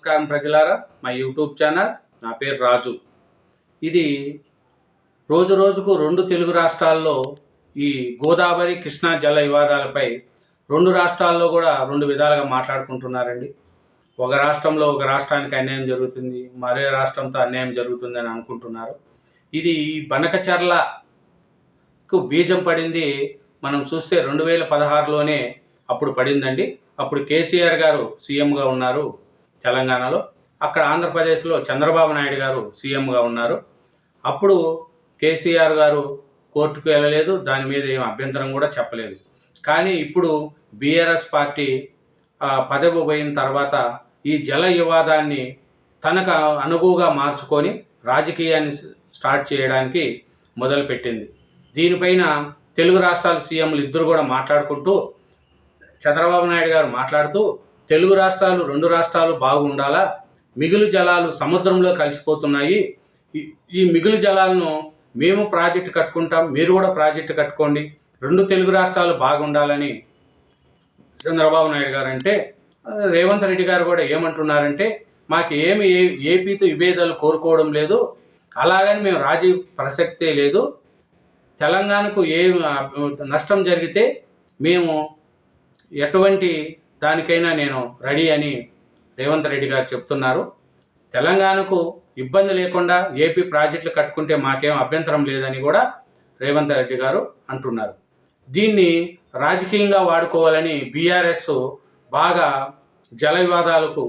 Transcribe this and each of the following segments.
నమస్కారం ప్రజలారా, మా యూట్యూబ్ ఛానల్. నా పేరు రాజు. ఇది రోజు రోజుకు రెండు తెలుగు రాష్ట్రాల్లో ఈ గోదావరి కృష్ణా జల వివాదాలపై రెండు రాష్ట్రాల్లో కూడా రెండు విధాలుగా మాట్లాడుకుంటున్నారండి. ఒక రాష్ట్రంలో ఒక రాష్ట్రానికి అన్యాయం జరుగుతుంది, మరో రాష్ట్రంతో అన్యాయం జరుగుతుందని అనుకుంటున్నారు. ఇది ఈ బనకచర్లకు బీజం పడింది మనం చూస్తే 2016లోనే అప్పుడు పడిందండి. అప్పుడు కేసీఆర్ గారు సీఎంగా ఉన్నారు తెలంగాణలో. అక్కడ ఆంధ్రప్రదేశ్లో చంద్రబాబు నాయుడు గారు సీఎంగా ఉన్నారు. అప్పుడు కేసీఆర్ గారు కోర్టుకు వెళ్ళలేదు, దాని మీద ఏం అభ్యంతరం కూడా చెప్పలేదు. కానీ ఇప్పుడు బీఆర్ఎస్ పార్టీ పదవి పోయిన తర్వాత ఈ జల వివాదాన్ని తనకు అనుగుగా మార్చుకొని రాజకీయాన్ని స్టార్ట్ చేయడానికి మొదలుపెట్టింది. దీనిపైన తెలుగు రాష్ట్రాల సీఎంలు ఇద్దరు కూడా మాట్లాడుకుంటూ, చంద్రబాబు నాయుడు గారు మాట్లాడుతూ, తెలుగు రాష్ట్రాలు రెండు రాష్ట్రాలు బాగుండాలా, మిగులు జలాలు సముద్రంలో కలిసిపోతున్నాయి, ఈ మిగులు జలాలను మేము ప్రాజెక్టు కట్టుకుంటాం, మీరు కూడా ప్రాజెక్టు కట్టుకోండి, రెండు తెలుగు రాష్ట్రాలు బాగుండాలని చంద్రబాబు నాయుడు గారు అంటే, రేవంత్ రెడ్డి గారు కూడా ఏమంటున్నారంటే, మాకు ఏపీతో విభేదాలు కోరుకోవడం లేదు, అలాగని మేము రాజీ ప్రసక్తే లేదు, తెలంగాణకు నష్టం జరిగితే మేము ఎటువంటి దానికైనా నేను రెడీ అని రేవంత్ రెడ్డి గారు చెప్తున్నారు. తెలంగాణకు ఇబ్బంది లేకుండా ఏపీ ప్రాజెక్టులు కట్టుకుంటే మాకేం అభ్యంతరం లేదని కూడా రేవంత్ రెడ్డి గారు అంటున్నారు. దీన్ని రాజకీయంగా వాడుకోవాలని బీఆర్ఎస్ బాగా జల వివాదాలకు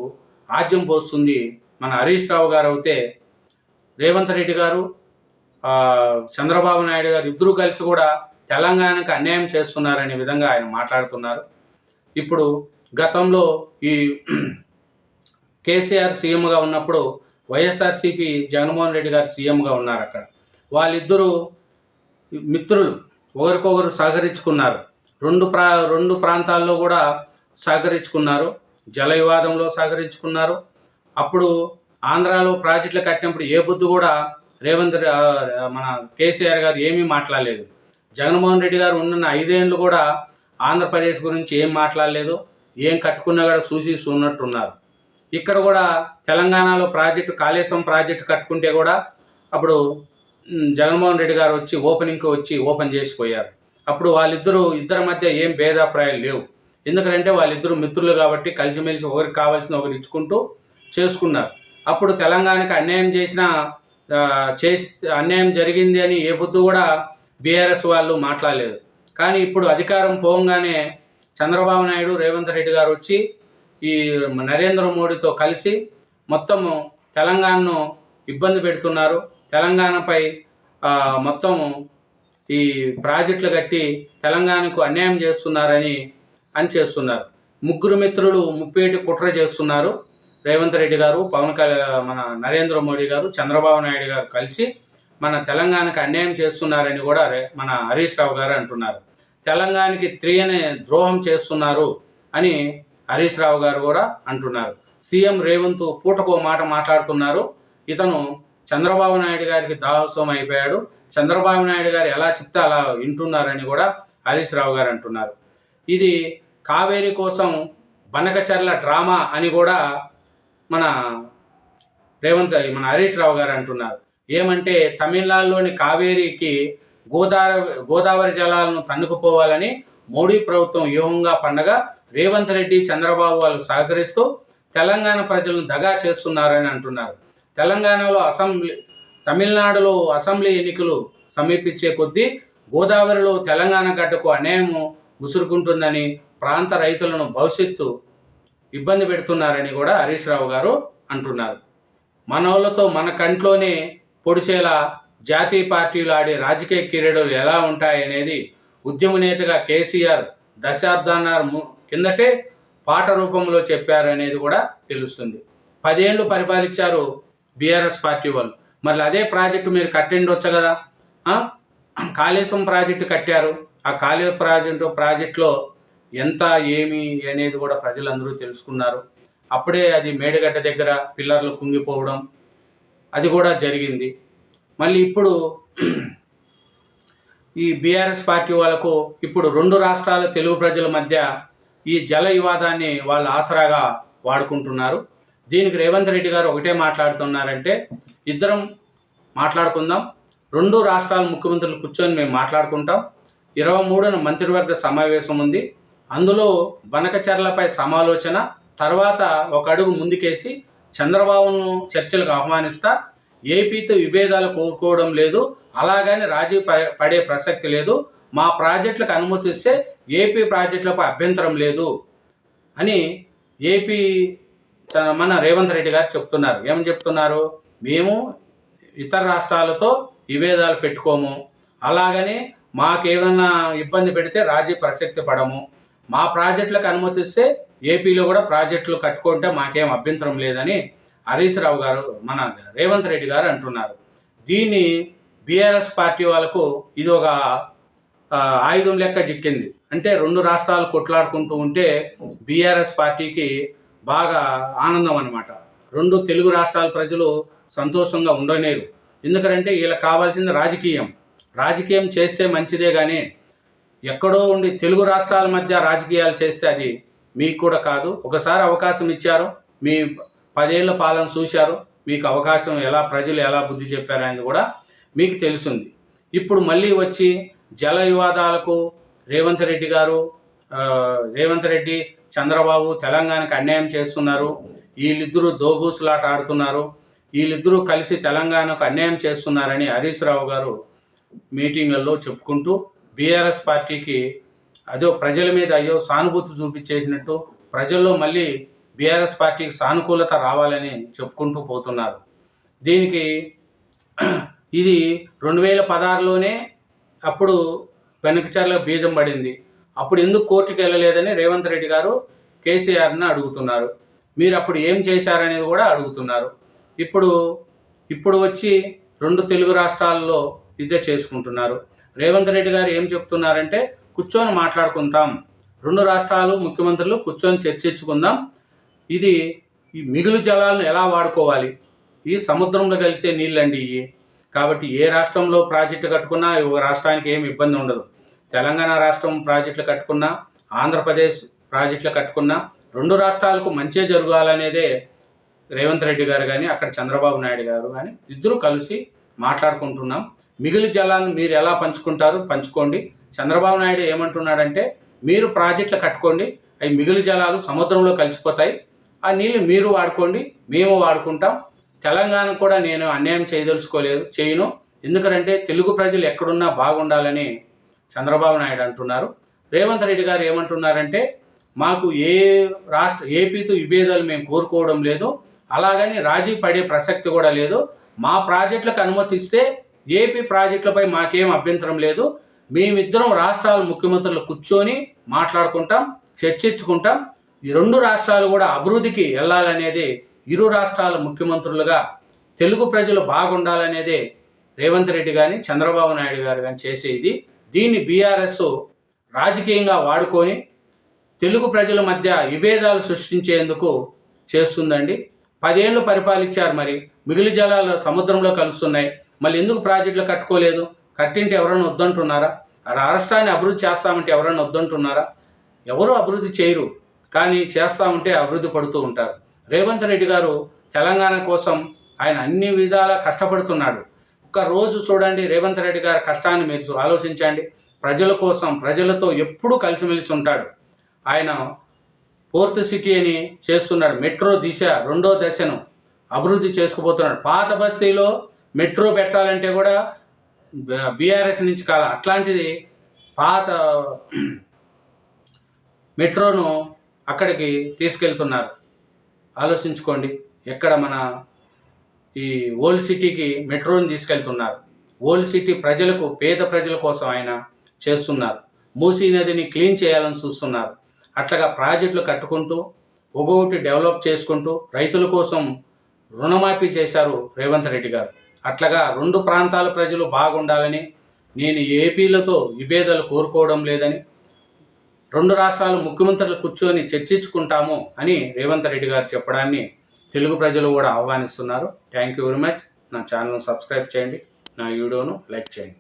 ఆజ్యం పోస్తుంది. మన హరీష్ రావు గారు అయితే రేవంత్ రెడ్డి గారు, చంద్రబాబు నాయుడు గారు ఇద్దరూ కలిసి కూడా తెలంగాణకు అన్యాయం చేస్తున్నారనే విధంగా ఆయన మాట్లాడుతున్నారు. ఇప్పుడు గతంలో ఈ కేసీఆర్ సీఎంగా ఉన్నప్పుడు వైఎస్ఆర్సీపీ జగన్మోహన్ రెడ్డి గారు సీఎంగా ఉన్నారు. అక్కడ వాళ్ళిద్దరూ మిత్రులు, ఒకరికొకరు సహకరించుకున్నారు. రెండు ప్రాంతాల్లో కూడా సహకరించుకున్నారు. జల వివాదంలో సహకరించుకున్నారు. అప్పుడు ఆంధ్రాలో ప్రాజెక్టులు కట్టినప్పుడు ఏ బుద్ధి కూడా మన కేసీఆర్ గారు ఏమీ మాట్లాడలేదు. జగన్మోహన్ రెడ్డి గారు ఉన్న 5 ఏళ్ళు కూడా ఆంధ్రప్రదేశ్ గురించి ఏం మాట్లాడలేదు, ఏం కట్టుకున్నా కూడా చూన్నట్టున్నారు. ఇక్కడ కూడా తెలంగాణలో కాళేశ్వరం ప్రాజెక్టు కట్టుకుంటే కూడా అప్పుడు జగన్మోహన్ రెడ్డి గారు వచ్చి ఓపెన్ చేసిపోయారు. అప్పుడు ఇద్దరి మధ్య ఏం భేదాభిప్రాయాలు లేవు. ఎందుకంటే వాళ్ళిద్దరూ మిత్రులు కాబట్టి కలిసిమెలిసి ఒకరికి కావాల్సిన ఒకరు ఇచ్చుకుంటూ చేసుకున్నారు. అప్పుడు తెలంగాణకి అన్యాయం జరిగింది అని ఏ బుద్ధి కూడా బీఆర్ఎస్ వాళ్ళు మాట్లాడలేదు. కానీ ఇప్పుడు అధికారం పోగానే చంద్రబాబు నాయుడు, రేవంత్ రెడ్డి గారు వచ్చి ఈ నరేంద్ర మోడీతో కలిసి మొత్తము తెలంగాణను ఇబ్బంది పెడుతున్నారు. తెలంగాణపై మొత్తము ఈ ప్రాజెక్టులు కట్టి తెలంగాణకు అన్యాయం చేస్తున్నారని చేస్తున్నారు. ముగ్గురు మిత్రులు ముప్పేటి కుట్ర చేస్తున్నారు. రేవంత్ రెడ్డి గారు, మన నరేంద్ర మోడీ గారు, చంద్రబాబు నాయుడు గారు కలిసి మన తెలంగాణకు అన్యాయం చేస్తున్నారని కూడా మన హరీష్ రావు గారు అంటున్నారు. తెలంగాణకి తీయని ద్రోహం చేస్తున్నారు అని హరీష్ రావు గారు కూడా అంటున్నారు. సీఎం రేవంత్ పూటకో మాట మాట్లాడుతున్నారు. ఇతను చంద్రబాబు నాయుడు గారికి దాహోత్సవం అయిపోయాడు. చంద్రబాబు నాయుడు గారు ఎలా చెప్తే అలా వింటున్నారని కూడా హరీష్ రావు గారు అంటున్నారు. ఇది కావేరీ కోసం బనకచర్ల డ్రామా అని కూడా మన హరీష్ రావు గారు అంటున్నారు. ఏమంటే తమిళనాడులోని కావేరీకి గోదావరి జలాలను తన్నుకుపోవాలని మోడీ ప్రభుత్వం వ్యూహంగా పండగా రేవంత్ రెడ్డి, చంద్రబాబు వాళ్ళు సహకరిస్తూ తెలంగాణ ప్రజలను దగా చేస్తున్నారని అంటున్నారు. తమిళనాడులో అసెంబ్లీ ఎన్నికలు సమీపించే కొద్దీ గోదావరిలో తెలంగాణ గడ్డకు అన్యాయం ముసురుకుంటుందని, ప్రాంత రైతులను భవిష్యత్తు ఇబ్బంది పెడుతున్నారని కూడా హరీష్ రావు గారు అంటున్నారు. మనోళ్ళతో మన కంట్లోనే పొడిచేలా జాతీయ పార్టీలు ఆడే రాజకీయ క్రీడలు ఎలా ఉంటాయనేది ఉద్యమ నేతగా కేసీఆర్ దశాబ్దాన్నర కిందటే పాట రూపంలో చెప్పారనేది కూడా తెలుస్తుంది. 10 ఏళ్ళు పరిపాలించారు బీఆర్ఎస్ పార్టీ వాళ్ళు. మరి అదే ప్రాజెక్టు మీరు కట్టిండొచ్చు కదా. కాళేశ్వరం ప్రాజెక్టు కట్టారు. ఆ ప్రాజెక్టులో ఎంత ఏమి అనేది కూడా ప్రజలందరూ తెలుసుకున్నారు. అప్పుడే అది మేడిగడ్డ దగ్గర పిల్లర్లు కుంగిపోవడం అది కూడా జరిగింది. మళ్ళీ ఇప్పుడు ఈ బీఆర్ఎస్ పార్టీ వాళ్ళకు ఇప్పుడు రెండు రాష్ట్రాల తెలుగు ప్రజల మధ్య ఈ జల వివాదాన్ని వాళ్ళు ఆసరాగా వాడుకుంటున్నారు. దీనికి రేవంత్ రెడ్డి గారు ఒకటే మాట్లాడుతున్నారంటే, ఇద్దరం మాట్లాడుకుందాం, 2 రాష్ట్రాల ముఖ్యమంత్రులు కూర్చొని మేము మాట్లాడుకుంటాం. 23న మంత్రివర్గ సమావేశం ఉంది, అందులో బనకచర్లపై సమాలోచన, తర్వాత ఒక అడుగు ముందుకేసి చంద్రబాబును చర్చలకు ఆహ్వానిస్తా, ఏపీతో విభేదాలు కోరుకోవడం లేదు, అలాగని రాజీ పడే ప్రసక్తి లేదు, మా ప్రాజెక్టులకు అనుమతిస్తే ఏపీ ప్రాజెక్టులపై అభ్యంతరం లేదు అని ఏపీ మన రేవంత్ రెడ్డి గారు చెప్తున్నారు. ఏమని చెప్తున్నారు? మేము ఇతర రాష్ట్రాలతో విభేదాలు పెట్టుకోము, అలాగని మాకేదన్నా ఇబ్బంది పెడితే రాజీ ప్రసక్తి పడము, మా ప్రాజెక్టులకు అనుమతిస్తే ఏపీలో కూడా ప్రాజెక్టులు కట్టుకుంటే మాకేం అభ్యంతరం లేదని హరీష్ రావు గారు, మన రేవంత్ రెడ్డి గారు అంటున్నారు. దీన్ని బీఆర్ఎస్ పార్టీ వాళ్ళకు ఇది ఒక ఆయుధం లెక్క చిక్కింది. అంటే 2 రాష్ట్రాలు కొట్లాడుకుంటూ ఉంటే బీఆర్ఎస్ పార్టీకి బాగా ఆనందం అన్నమాట. 2 తెలుగు రాష్ట్రాల ప్రజలు సంతోషంగా ఉండలేరు. ఎందుకంటే వీళ్ళకి కావాల్సింది రాజకీయం చేస్తే మంచిదే, కానీ ఎక్కడో ఉండి తెలుగు రాష్ట్రాల మధ్య రాజకీయాలు చేస్తే అది మీకు కూడా కాదు. ఒకసారి అవకాశం ఇచ్చారు, మీ 10 ఏళ్ల పాలన చూశారు, మీకు అవకాశం ప్రజలు ఎలా బుద్ధి చెప్పారనేది కూడా మీకు తెలుస్తుంది. ఇప్పుడు మళ్ళీ వచ్చి జల వివాదాలకు రేవంత్ రెడ్డి చంద్రబాబు తెలంగాణకు అన్యాయం చేస్తున్నారు, వీళ్ళిద్దరూ దోబూసులాట ఆడుతున్నారు, వీళ్ళిద్దరూ కలిసి తెలంగాణకు అన్యాయం చేస్తున్నారని హరీష్ రావు గారు మీటింగ్లలో చెప్పుకుంటూ బీఆర్ఎస్ పార్టీకి ప్రజల మీద సానుభూతి చూపించేసినట్టు, ప్రజల్లో మళ్ళీ బీఆర్ఎస్ పార్టీకి సానుకూలత రావాలని చెప్పుకుంటూ పోతున్నారు. దీనికి ఇది 2016లోనే అప్పుడు వెనకచర్ల బీజం పడింది. అప్పుడు ఎందుకు కోర్టుకు వెళ్ళలేదని రేవంత్ రెడ్డి గారు కేసీఆర్ని అడుగుతున్నారు. మీరు అప్పుడు ఏం చేశారనేది కూడా అడుగుతున్నారు. ఇప్పుడు వచ్చి 2 తెలుగు రాష్ట్రాల్లో ఇదే చేసుకుంటున్నారు. రేవంత్ రెడ్డి గారు ఏం చెప్తున్నారంటే, కూర్చొని మాట్లాడుకుంటాం, 2 రాష్ట్రాలు ముఖ్యమంత్రులు కూర్చొని చర్చించుకుందాం, ఇది ఈ మిగులు జలాలను ఎలా వాడుకోవాలి, ఈ సముద్రంలో కలిసే నీళ్ళండి ఇవి, కాబట్టి ఏ రాష్ట్రంలో ప్రాజెక్టు కట్టుకున్నా ఒక రాష్ట్రానికి ఏమి ఇబ్బంది ఉండదు. తెలంగాణ రాష్ట్రం ప్రాజెక్టులు కట్టుకున్నా, ఆంధ్రప్రదేశ్ ప్రాజెక్టులు కట్టుకున్నా 2 రాష్ట్రాలకు మంచి జరగాలనేదే రేవంత్ రెడ్డి గారు కానీ అక్కడ చంద్రబాబు నాయుడు గారు కానీ ఇద్దరు కలిసి మాట్లాడుకుంటున్నాం. మిగిలిన జలాలను మీరు ఎలా పంచుకుంటారు పంచుకోండి. చంద్రబాబు నాయుడు ఏమంటున్నాడంటే, మీరు ప్రాజెక్టులు కట్టుకోండి, అవి మిగిలిన జలాలు సముద్రంలో కలిసిపోతాయి, ఆ నీళ్ళు మీరు వాడుకోండి, మేము వాడుకుంటాం, తెలంగాణకు కూడా నేను అన్యాయం చేయను, ఎందుకంటే తెలుగు ప్రజలు ఎక్కడున్నా బాగుండాలని చంద్రబాబు నాయుడు అంటున్నారు. రేవంత్ రెడ్డి గారు ఏమంటున్నారంటే, మాకు ఏపీతో విభేదాలు మేము కోరుకోవడం లేదు, అలాగని రాజీ పడే ప్రసక్తి కూడా లేదు, మా ప్రాజెక్టులకు అనుమతిస్తే ఏపీ ప్రాజెక్టులపై మాకేం అభ్యంతరం లేదు, మేమిద్దరం రాష్ట్రాల ముఖ్యమంత్రులు కూర్చొని మాట్లాడుకుంటాం, చర్చించుకుంటాం, ఈ 2 రాష్ట్రాలు కూడా అభివృద్ధికి వెళ్ళాలనేది, ఇరు రాష్ట్రాల ముఖ్యమంత్రులుగా తెలుగు ప్రజలు బాగుండాలనేదే రేవంత్ రెడ్డి కానీ చంద్రబాబు నాయుడు గారు కానీ చేసేది. దీన్ని బీఆర్ఎస్ రాజకీయంగా వాడుకొని తెలుగు ప్రజల మధ్య విభేదాలు సృష్టించేందుకు చేస్తుందండి. 10 ఏళ్ళు పరిపాలించారు, మరి మిగిలిన జలాలు సముద్రంలో కలుస్తున్నాయి, మళ్ళీ ఎందుకు ప్రాజెక్టులు కట్టుకోలేదు? కట్టింటే ఎవరైనా వద్దంటున్నారా? రాష్ట్రాన్ని అభివృద్ధి చేస్తామంటే ఎవరైనా వద్దంటున్నారా? ఎవరు అభివృద్ధి చేయరు, కానీ చేస్తామంటే అభివృద్ధి పడుతూ ఉంటారు. రేవంత్ రెడ్డి గారు తెలంగాణ కోసం ఆయన అన్ని విధాలా కష్టపడుతున్నాడు. రోజు చూడండి రేవంత్ రెడ్డి గారి కష్టాన్ని మీరు ఆలోచించండి. ప్రజల కోసం, ప్రజలతో ఎప్పుడూ కలిసిమెలిసి ఉంటాడు. ఆయన 4th సిటీ అని చేస్తున్నాడు, మెట్రో 2వ దశను అభివృద్ధి చేసుకుపోతున్నాడు. పాత బస్తీలో మెట్రో పెట్టాలంటే కూడా బీఆర్ఎస్ నుంచి కాల, అట్లాంటిది పాత మెట్రోను అక్కడికి తీసుకెళ్తున్నారు. ఆలోచించుకోండి, ఎక్కడ మన ఈ ఓల్డ్ సిటీకి మెట్రోని తీసుకెళ్తున్నారు. ఓల్డ్ సిటీ ప్రజలకు, పేద ప్రజల కోసం ఆయన చేస్తున్నారు. మూసీ నదిని క్లీన్ చేయాలని చూస్తున్నారు. అట్లాగా ప్రాజెక్టులు కట్టుకుంటూ ఒక్కొక్కటి డెవలప్ చేసుకుంటూ రైతుల కోసం రుణమాఫీ చేశారు రేవంత్ రెడ్డి గారు. అట్లాగా 2 ప్రాంతాల ప్రజలు బాగుండాలని, నేను ఏపీలతో విభేదాలు కోరుకోవడం లేదని, 2 రాష్ట్రాల ముఖ్యమంత్రులు కూర్చొని చర్చించుకుంటాము అని రేవంత్ రెడ్డి గారు చెప్పడాన్ని తెలుగు ప్రజలు కూడా ఆహ్వానిస్తున్నారు. Thank you very much. నా ఛానల్ను సబ్స్క్రైబ్ చేయండి, నా వీడియోను లైక్ చేయండి.